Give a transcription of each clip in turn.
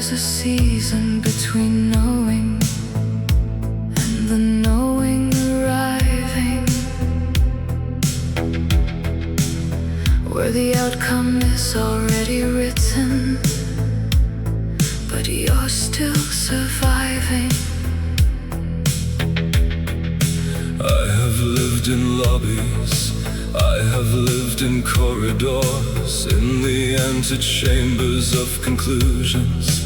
there's a season between knowing and the knowing arriving, where the outcome is already written, but you're still surviving. I have lived in lobbies, I have lived in corridors, in the antechambers of conclusions,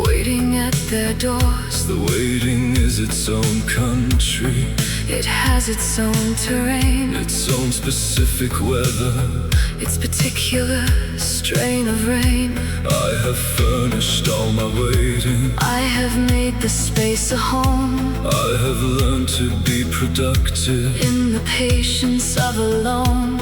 waiting at their doors. the waiting is its own country, It has its own terrain, its own specific weather. its particular strain of rain. I have furnished all my waiting, I have made the space a home, I have learned to be productive. in the patience of alone.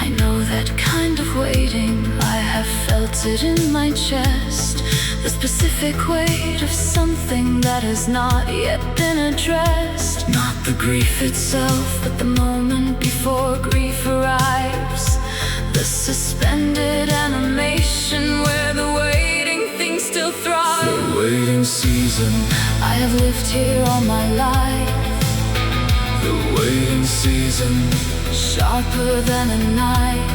I know that kind of waiting, I have felt it in my chest, the specific weight of something that has not yet been addressed. Not the grief itself, but the moment before grief arrives, the suspended animation where the waiting thing still thrives. The waiting season, I have lived here all my life, the waiting season, sharper than a knife,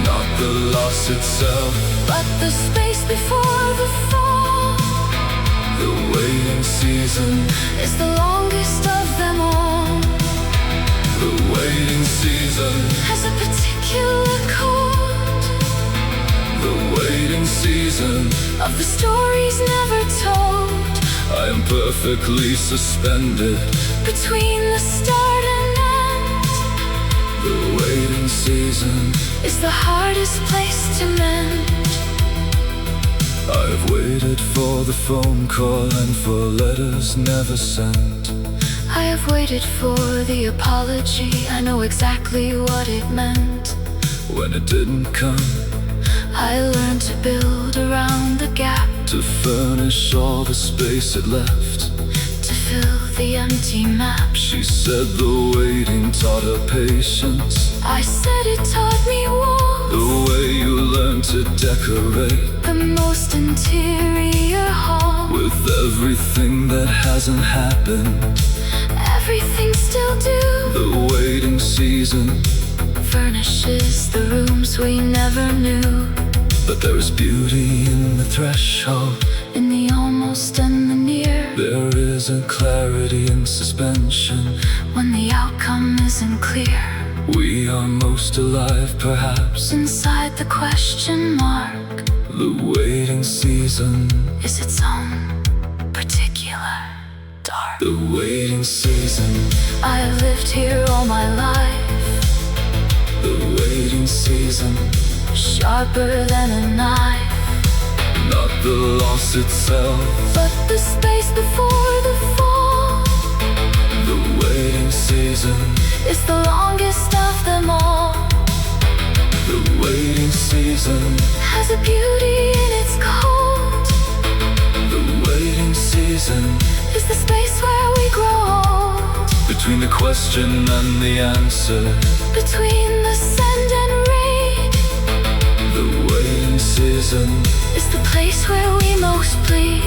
not the loss itself. but the space before the fall. The waiting season, It's the longest of them all, the waiting season, has a particular chord the waiting season. of the stories never told, I am perfectly suspended. between the start and end. The waiting season, It's the hardest place to mend. I've waited for the phone call and for letters never sent. I have waited for the apology, I know exactly what it meant. When it didn't come, I learned to build around the gap, to furnish all the space it left. to fill the empty map. She said the waiting taught her patience, I said it taught me walls, the way you learn to decorate the most interior hall. with everything that hasn't happened. Everything still do, The waiting season, furnishes the rooms we never knew, but there is beauty in the threshold. in the almost and the near, There is a clarity in suspension. when the outcome isn't clear, We are most alive, perhaps. inside the question mark The waiting season, is its own particular dark. the waiting season, I have lived here all my life, the waiting season, sharper than a knife, not the loss itself. but the space before the fall. The waiting season, It's the longest of them all, the waiting season, has a beauty in its cold. the waiting season, Is the space where we grow old, between the question and the answer. between the send and rain. The waiting season, Is the place where we most bleed.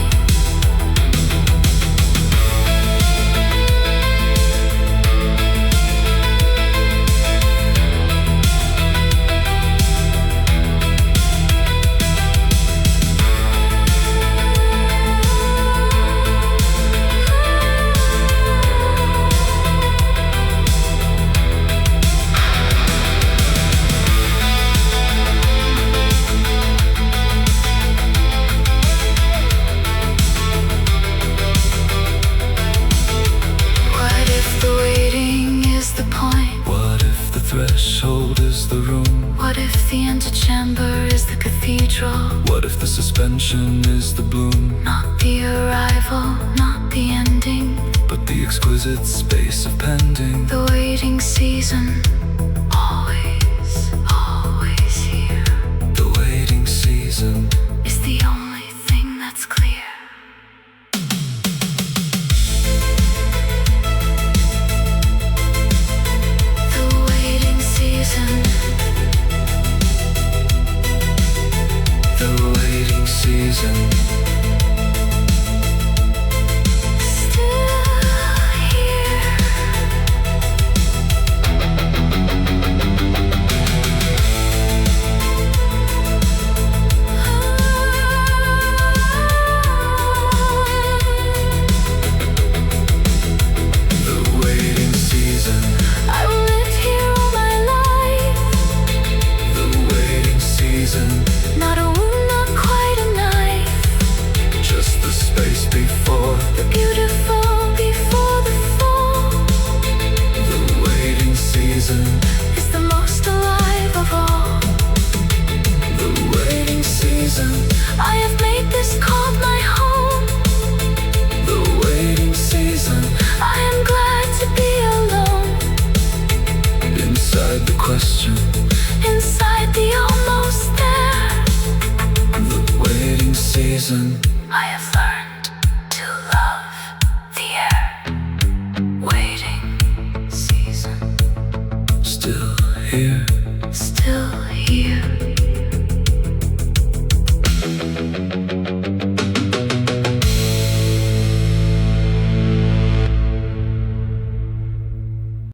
threshold is the room. What if the antechamber is the cathedral? What if the suspension is the bloom? Not the arrival, not the ending, but the exquisite space of pending. the waiting season, always, always here. The waiting season is the only thing that's clear. The waiting season, the waiting season. season. Not a wound, not quite a knife. Just the space before The beautiful before the fall. the waiting season. Is the most alive of all. The waiting season. I have made this called my home. The waiting season. I am glad to be alone. Inside the question. Inside the almost there. The waiting season. I have learned to love the air. Waiting season. Still here.